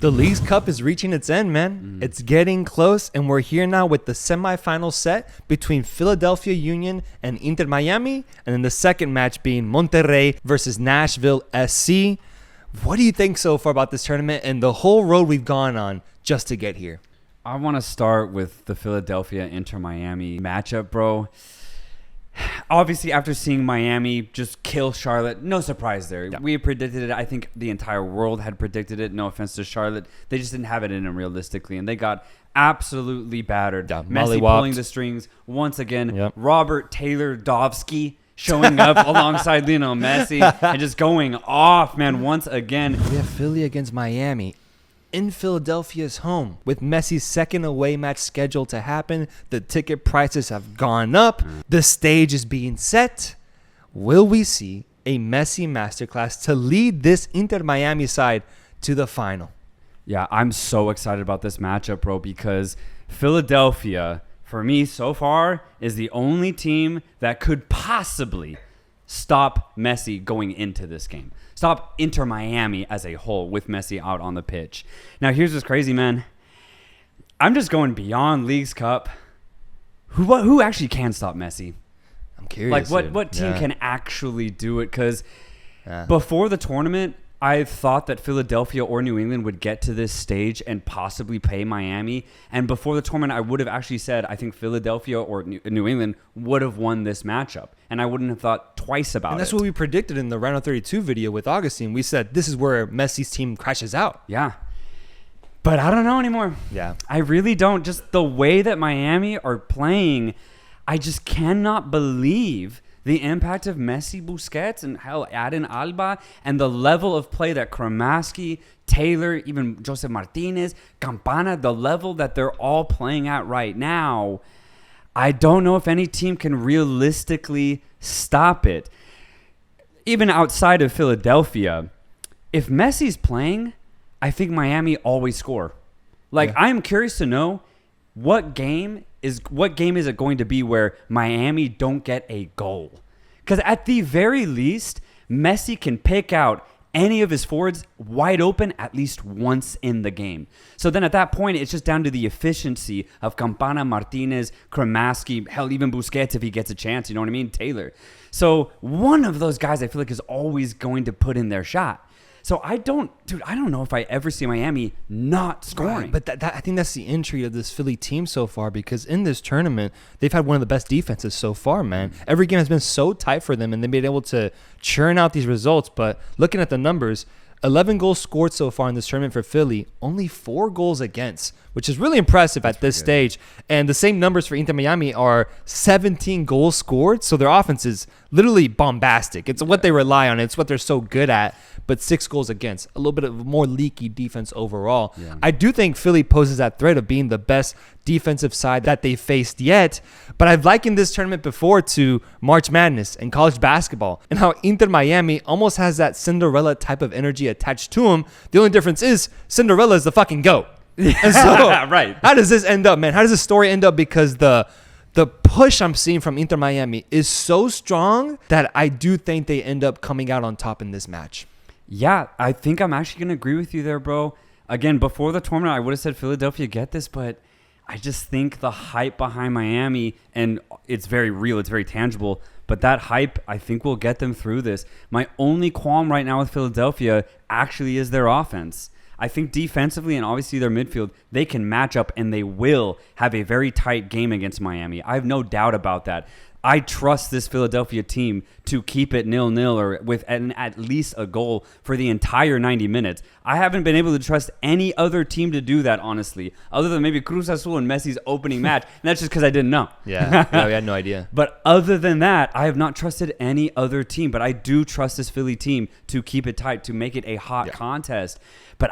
The League's Cup is reaching its end, man. It's getting close, and we're here now with the semifinal set between Philadelphia Union and Inter Miami, and then the second match being Monterrey versus Nashville SC. What do you think so far about this tournament and the whole road we've gone on just to get here? I want to start with the Philadelphia Inter Miami matchup, bro. Obviously, after seeing Miami just kill Charlotte, no surprise there. Yeah. We had predicted it. I think the entire world had predicted it. No offense to Charlotte. They just didn't have it in them realistically, and they got absolutely battered. Yeah, Messi pulling the strings once again. Yep. Robert Taylor-Dovsky showing up alongside Lionel Messi and just going off, man, once again. We have Philly against Miami in Philadelphia's home with Messi's second away match scheduled to happen. The ticket prices have gone up. The stage is being set. Will we see a Messi masterclass to lead this Inter Miami side to the final? Yeah, I'm so excited about this matchup, bro, because Philadelphia, for me so far, is the only team that could possibly stop Messi going into this game. Stop Inter Miami as a whole with Messi out on the pitch. Now, here's what's crazy, man. I'm just going beyond Leagues Cup. Who actually can stop Messi? I'm curious. Like, what team can actually do it? Because before the tournament, I thought that Philadelphia or New England would get to this stage and possibly play Miami. And before the tournament, I would have actually said I think Philadelphia or New England would have won this matchup. And I wouldn't have thought twice about it. And that's what we predicted in the Rhino 32 video with Augustine. We said this is where Messi's team crashes out. Yeah. But I don't know anymore. Yeah. I really don't. Just the way that Miami are playing, I just cannot believe the impact of Messi, Busquets, and hell, Aden Alba, and the level of play that Kramaski, Taylor, even Joseph Martinez, Campana, the level that they're all playing at right now, I don't know if any team can realistically stop it. Even outside of Philadelphia, if Messi's playing, I think Miami always score. I'm curious to know what game is it going to be where Miami don't get a goal? Because at the very least, Messi can pick out any of his forwards wide open at least once in the game. So then at that point, it's just down to the efficiency of Campana, Martinez, Kramaski, hell, even Busquets if he gets a chance, you know what I mean? Taylor. So one of those guys I feel like is always going to put in their shot. So I don't know if I ever see Miami not scoring. Right, but I think that's the intrigue of this Philly team so far, because in this tournament, they've had one of the best defenses so far, man. Every game has been so tight for them, and they've been able to churn out these results. But looking at the numbers, 11 goals scored so far in this tournament for Philly, only 4 goals against, which is really impressive at this stage. And the same numbers for Inter Miami are 17 goals scored, so their offense is literally bombastic. It's what they rely on. It's what they're so good at, but 6 goals against. A little bit of more leaky defense overall. Yeah. I do think Philly poses that threat of being the best defensive side that they faced yet, but I've likened this tournament before to March Madness and college basketball, and how Inter Miami almost has that Cinderella type of energy attached to them. The only difference is Cinderella is the fucking GOAT. And so, right. How does this end up, man? How does this story end up? Because the push I'm seeing from Inter Miami is so strong that I do think they end up coming out on top in this match. Yeah, I think I'm actually going to agree with you there, bro. Again, before the tournament, I would have said Philadelphia get this, but I just think the hype behind Miami, and it's very real, it's very tangible, but that hype, I think, will get them through this. My only qualm right now with Philadelphia actually is their offense. I think defensively and obviously their midfield, they can match up and they will have a very tight game against Miami. I have no doubt about that. I trust this Philadelphia team to keep it 0-0 or with at least a goal for the entire 90 minutes. I haven't been able to trust any other team to do that, honestly, other than maybe Cruz Azul and Messi's opening match. And that's just because I didn't know. Yeah, we had no idea. But other than that, I have not trusted any other team. But I do trust this Philly team to keep it tight, to make it a hot contest. But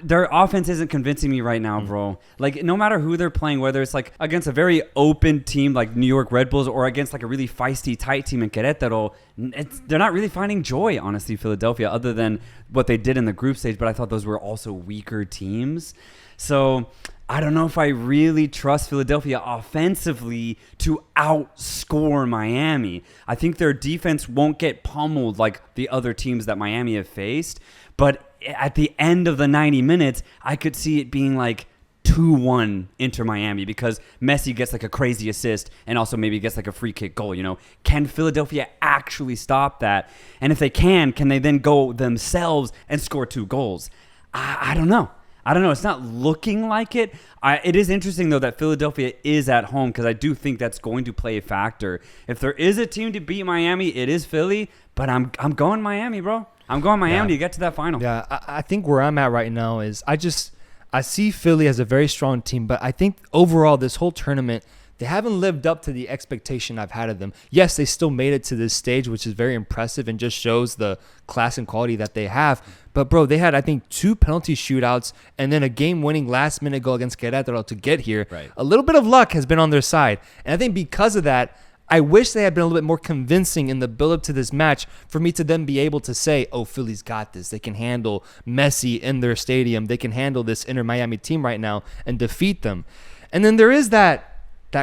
their offense isn't convincing me right now, bro. Like, no matter who they're playing, whether it's like against a very open team like New York Red Bulls or against like a really feisty, tight team in Querétaro, they're not really finding joy, honestly, Philadelphia, other than what they did in the group stage. But I thought those were also weaker teams. So I don't know if I really trust Philadelphia offensively to outscore Miami. I think their defense won't get pummeled like the other teams that Miami have faced. But at the end of the 90 minutes, I could see it being like 2-1 Inter Miami because Messi gets like a crazy assist and also maybe gets like a free kick goal. Can Philadelphia actually stop that? And if they can they then go themselves and score 2 goals? I don't know. It's not looking like it. It is interesting, though, that Philadelphia is at home because I do think that's going to play a factor. If there is a team to beat Miami, it is Philly, but I'm going Miami, bro. I'm going Miami to get to that final. Yeah, I think where I'm at right now is I see Philly as a very strong team, but I think overall this whole tournament, they haven't lived up to the expectation I've had of them. Yes, they still made it to this stage, which is very impressive and just shows the class and quality that they have. But, bro, they had, I think, 2 penalty shootouts and then a game-winning last-minute goal against Querétaro to get here. Right. A little bit of luck has been on their side. And I think because of that, I wish they had been a little bit more convincing in the build-up to this match for me to then be able to say, oh, Philly's got this. They can handle Messi in their stadium. They can handle this Inter Miami team right now and defeat them. And then there is that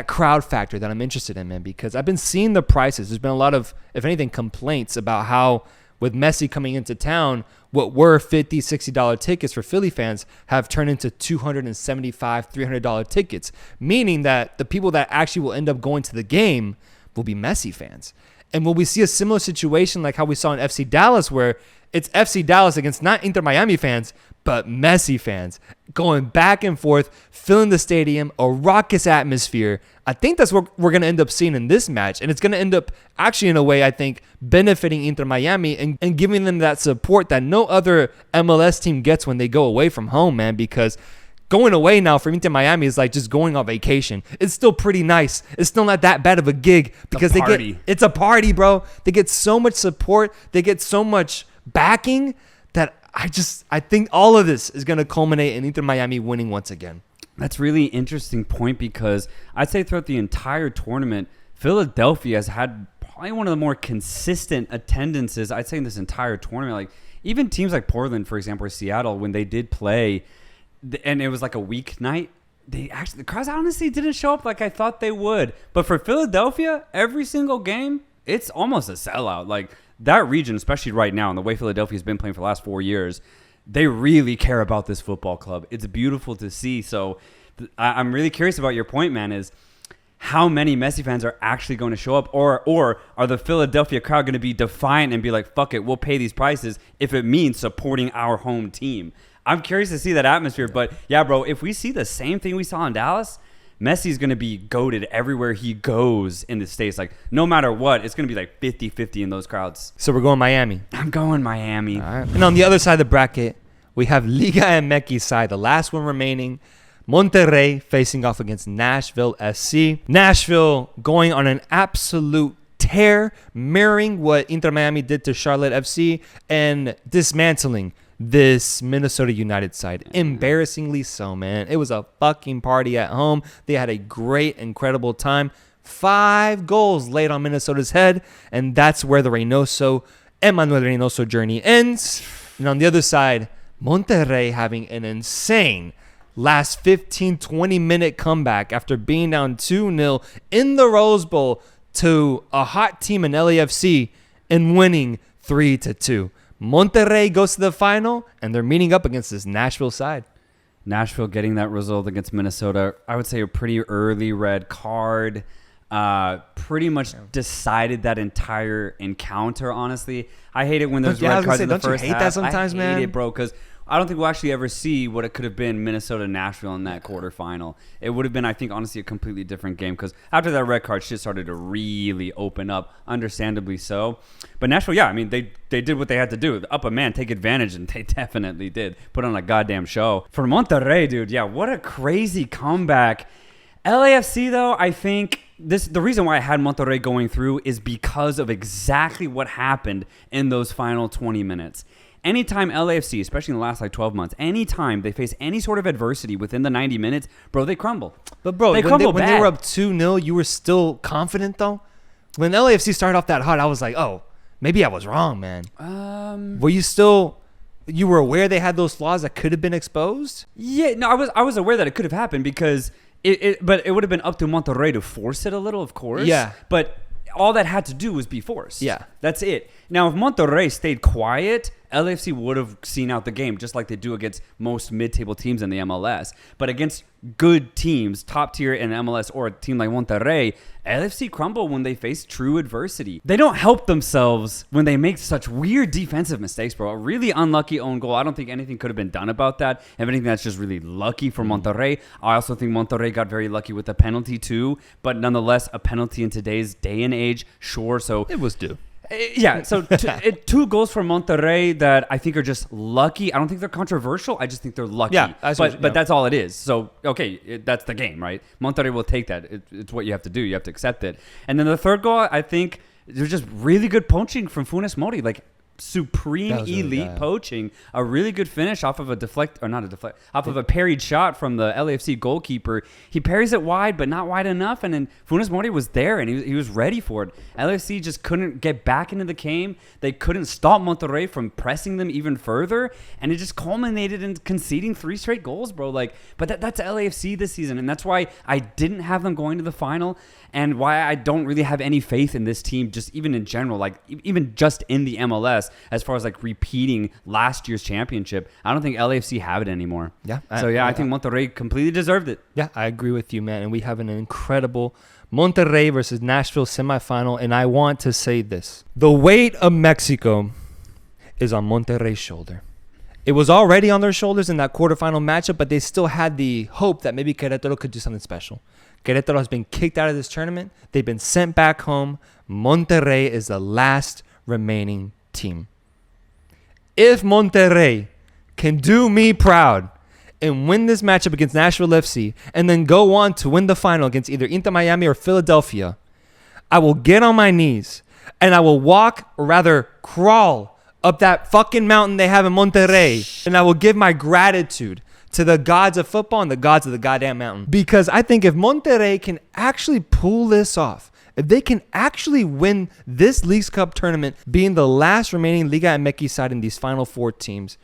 crowd factor that I'm interested in, man, because I've been seeing the prices. There's been a lot of, if anything, complaints about how with Messi coming into town, what were $50, $60 tickets for Philly fans have turned into $275, $300 tickets, meaning that the people that actually will end up going to the game will be Messi fans. And will we see a similar situation like how we saw in FC Dallas where it's FC Dallas against not Inter Miami fans, but Messi fans going back and forth, filling the stadium, a raucous atmosphere. I think that's what we're going to end up seeing in this match. And it's going to end up actually in a way, I think, benefiting Inter Miami and giving them that support that no other MLS team gets when they go away from home, man, because going away now from Inter Miami is like just going on vacation. It's still pretty nice. It's still not that bad of a gig because it's a party, bro. They get so much support. They get so much backing that I think all of this is going to culminate in Inter Miami winning once again. That's really interesting point because I'd say throughout the entire tournament, Philadelphia has had probably one of the more consistent attendances, I'd say, in this entire tournament. Like even teams like Portland, for example, or Seattle, when they did play, and it was like a weeknight, the crowds honestly didn't show up like I thought they would. But for Philadelphia, every single game, it's almost a sellout. Like that region, especially right now, and the way Philadelphia's been playing for the last 4 years, they really care about this football club. It's beautiful to see. So I'm really curious about your point, man, is how many Messi fans are actually going to show up, or are the Philadelphia crowd going to be defiant and be like, fuck it, we'll pay these prices if it means supporting our home team? I'm curious to see that atmosphere. But yeah, bro, if we see the same thing we saw in Dallas, Messi's going to be goated everywhere he goes in the States. Like, no matter what, it's going to be like 50-50 in those crowds. So we're going Miami. I'm going Miami. All right. And on the other side of the bracket, we have Liga MX side, the last one remaining. Monterrey facing off against Nashville SC. Nashville going on an absolute tear, mirroring what Inter Miami did to Charlotte FC and dismantling this Minnesota United side. Embarrassingly so, man. It was a fucking party at home. They had a great, incredible time. 5 goals laid on Minnesota's head, and that's where the Reynoso journey ends. And on the other side, Monterrey having an insane last 15-20 minute comeback after being down 2-0 in the Rose Bowl to a hot team in LAFC and winning 3-2. Monterrey goes to the final, and they're meeting up against this Nashville side. Nashville getting that result against Minnesota, I would say a pretty early red card. Pretty much decided that entire encounter, honestly. I hate it when there's red cards in the first half. Don't you hate that sometimes, man? I hate it, bro, because I don't think we'll actually ever see what it could have been Minnesota-Nashville in that quarterfinal. It would have been, I think, honestly, a completely different game because after that red card, shit started to really open up, understandably so. But Nashville, yeah, I mean, they did what they had to do. Up a man, take advantage, and they definitely did. Put on a goddamn show. For Monterrey, dude, yeah, what a crazy comeback. LAFC, though, I think the reason why I had Monterrey going through is because of exactly what happened in those final 20 minutes. Anytime LAFC, especially in the last 12 months, anytime they face any sort of adversity within the 90 minutes, bro, they crumble. But bro, when they were up 2-0, you were still confident though? When LAFC started off that hot, I was like, oh, maybe I was wrong, man. Were you were aware they had those flaws that could have been exposed? Yeah, no, I was aware that it could have happened because but it would have been up to Monterrey to force it a little, of course. Yeah. But all that had to do was be forced. Yeah. That's it. Now, if Monterrey stayed quiet, LAFC would have seen out the game just like they do against most mid-table teams in the MLS. But against good teams, top tier in MLS, or a team like Monterrey, LAFC crumble when they face true adversity. They don't help themselves when they make such weird defensive mistakes, bro. A really unlucky own goal. I don't think anything could have been done about that. If anything, that's just really lucky for Monterrey. I also think Monterrey got very lucky with the penalty too, but nonetheless, a penalty in today's day and age, sure. So It was due. yeah, so 2 goals for Monterrey that I think are just lucky. I don't think they're controversial. I just think they're lucky. Yeah, but that's all it is. So, okay, that's the game, right? Monterrey will take that. It's what you have to do. You have to accept it. And then the third goal, I think, there's just really good poaching from Funes Mori. Like, supreme elite poaching, a really good finish off of off of a parried shot from the LAFC goalkeeper. He parries it wide, but not wide enough, and then Funes Mori was there and he was ready for it. LAFC just couldn't get back into the game. They couldn't stop Monterrey from pressing them even further, and it just culminated in conceding 3 straight goals, bro. Like, but that's LAFC this season, and that's why I didn't have them going to the final, and why I don't really have any faith in this team, just even in general, like even just in the MLS, as far as like repeating last year's championship. I don't think LAFC have it anymore. Yeah. I think Monterrey completely deserved it. Yeah, I agree with you, man. And we have an incredible Monterrey versus Nashville semifinal. And I want to say this. The weight of Mexico is on Monterrey's shoulder. It was already on their shoulders in that quarterfinal matchup, but they still had the hope that maybe Querétaro could do something special. Querétaro has been kicked out of this tournament. They've been sent back home. Monterrey is the last remaining team. If Monterrey can do me proud and win this matchup against Nashville FC and then go on to win the final against either Inter Miami or Philadelphia, I will get on my knees and I will walk, or rather crawl, up that fucking mountain they have in Monterrey, and I will give my gratitude to the gods of football and the gods of the goddamn mountain. Because I think if Monterrey can actually pull this off, if they can actually win this Leagues Cup tournament, being the last remaining Liga MX side in these final 4 teams,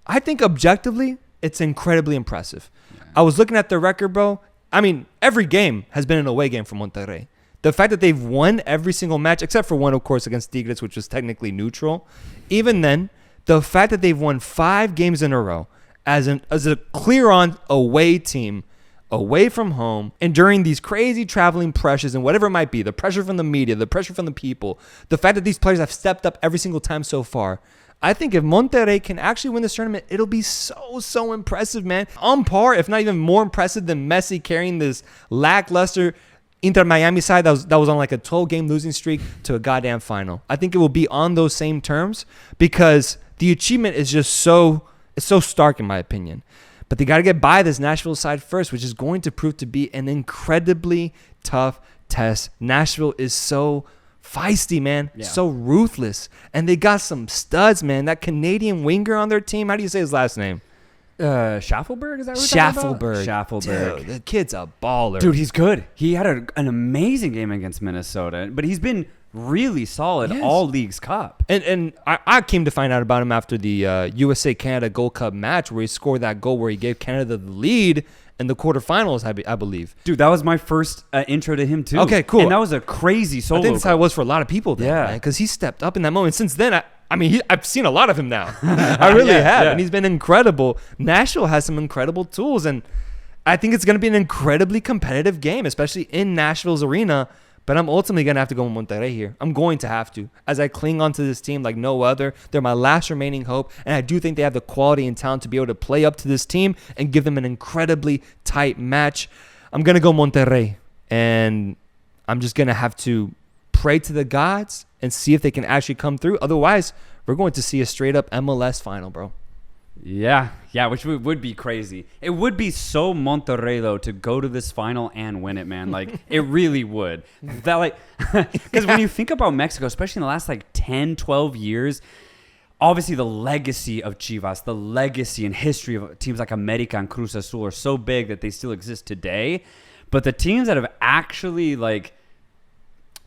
I think objectively, it's incredibly impressive. Yeah. I was looking at their record, bro. I mean, every game has been an away game for Monterrey. The fact that they've won every single match, except for one, of course, against Tigres, which was technically neutral. Even then, the fact that they've won 5 games in a row as a clear-on away team, away from home, and during these crazy traveling pressures and whatever it might be, the pressure from the media, the pressure from the people, the fact that these players have stepped up every single time so far, I think if Monterrey can actually win this tournament, it'll be so impressive, man. On par, if not even more impressive than Messi carrying this lackluster Inter Miami side that was on like a 12-game losing streak to a goddamn final. I think it will be on those same terms because the achievement is just so stark in my opinion. But they got to get by this Nashville side first, which is going to prove to be an incredibly tough test. Nashville is so feisty, man. Yeah. So ruthless. And they got some studs, man. That Canadian winger on their team, how do you say his last name? Schaffelberg? Is that what you're Schaffelberg. Dude, the kid's a baller. Dude, he's good. He had an amazing game against Minnesota, but he's been really solid all Leagues Cup. And I came to find out about him after the USA-Canada Gold Cup match where he scored that goal where he gave Canada the lead in the quarterfinals, I believe. Dude, that was my first intro to him too. Okay, cool. And that was a crazy solo. I think that's how it was for a lot of people there, man, because he stepped up in that moment. Since then, I've seen a lot of him now. I really have, and he's been incredible. Nashville has some incredible tools, and I think it's going to be an incredibly competitive game, especially in Nashville's arena. But I'm ultimately going to have to go with Monterrey here. I'm going to have to, as I cling onto this team like no other. They're my last remaining hope, and I do think they have the quality and talent to be able to play up to this team and give them an incredibly tight match. I'm going to go Monterrey, and I'm just going to have to pray to the gods and see if they can actually come through. Otherwise, we're going to see a straight-up MLS final, bro. Yeah, which would be crazy. It would be so Monterrey, though, to go to this final and win it, man. Like, it really would. That, like, because when you think about Mexico, especially in the last, like, 10, 12 years, obviously the legacy of Chivas, the legacy and history of teams like America and Cruz Azul are so big that they still exist today. But the teams that have actually, like,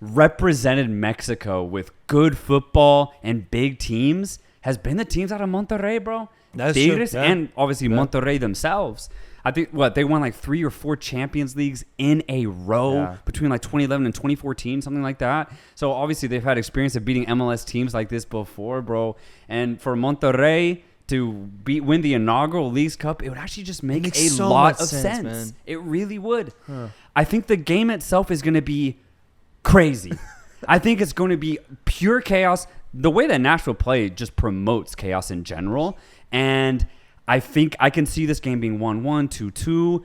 represented Mexico with good football and big teams has been the teams out of Monterrey, bro. That's Tigres true. Yeah. And obviously Monterrey themselves. I think they won like 3 or 4 Champions Leagues in a row between like 2011 and 2014, something like that. So obviously they've had experience of beating MLS teams like this before, bro. And for Monterrey to win the inaugural Leagues Cup, it would actually just make a lot of sense. Man. It really would. I think the game itself is going to be crazy. I think it's going to be pure chaos. The way that Nashville play just promotes chaos in general. And I think I can see this game being 1-1, 2-2.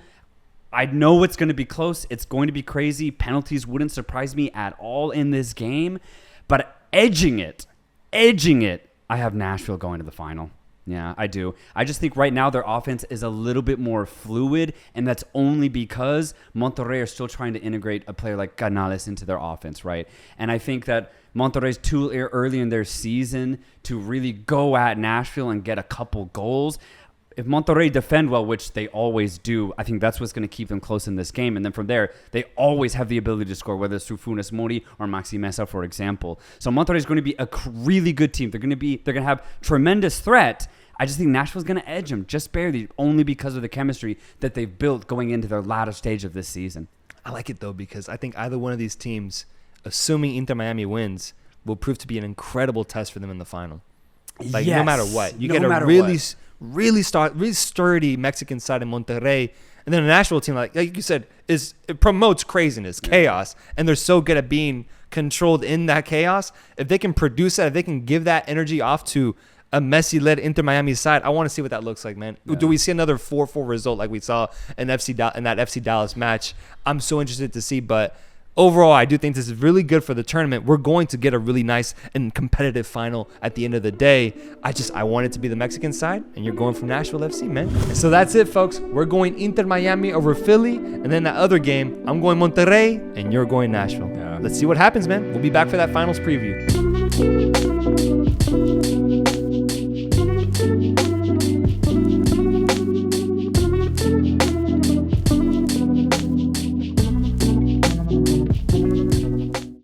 I know it's going to be close. It's going to be crazy. Penalties wouldn't surprise me at all in this game. But edging it, I have Nashville going to the final. Yeah, I do. I just think right now their offense is a little bit more fluid, and that's only because Monterrey are still trying to integrate a player like Canales into their offense, right? And I think that Monterrey's too early in their season to really go at Nashville and get a couple goals. If Monterrey defend well, which they always do, I think that's what's going to keep them close in this game. And then from there, they always have the ability to score, whether it's through Funes Mori or Maxi Mesa, for example. So Monterrey is going to be a really good team. They're going to have tremendous threat. I just think Nashville's going to edge them just barely, only because of the chemistry that they've built going into their latter stage of this season. I like it, though, because I think either one of these teams, assuming Inter Miami wins, will prove to be an incredible test for them in the final. Like, no matter what. You get a really sturdy Mexican side in Monterrey, and then a Nashville team, like you said, it promotes craziness, chaos, and they're so good at being controlled in that chaos. If they can produce that, if they can give that energy off to a Messi-led Inter Miami side, I want to see what that looks like, man. Yeah. Do we see another 4-4 result like we saw in that FC Dallas match? I'm so interested to see, but overall, I do think this is really good for the tournament. We're going to get a really nice and competitive final at the end of the day. I want it to be the Mexican side, and you're going from Nashville FC, man. So that's it, folks. We're going Inter Miami over Philly, and then that other game, I'm going Monterrey, and you're going Nashville. Yeah. Let's see what happens, man. We'll be back for that finals preview.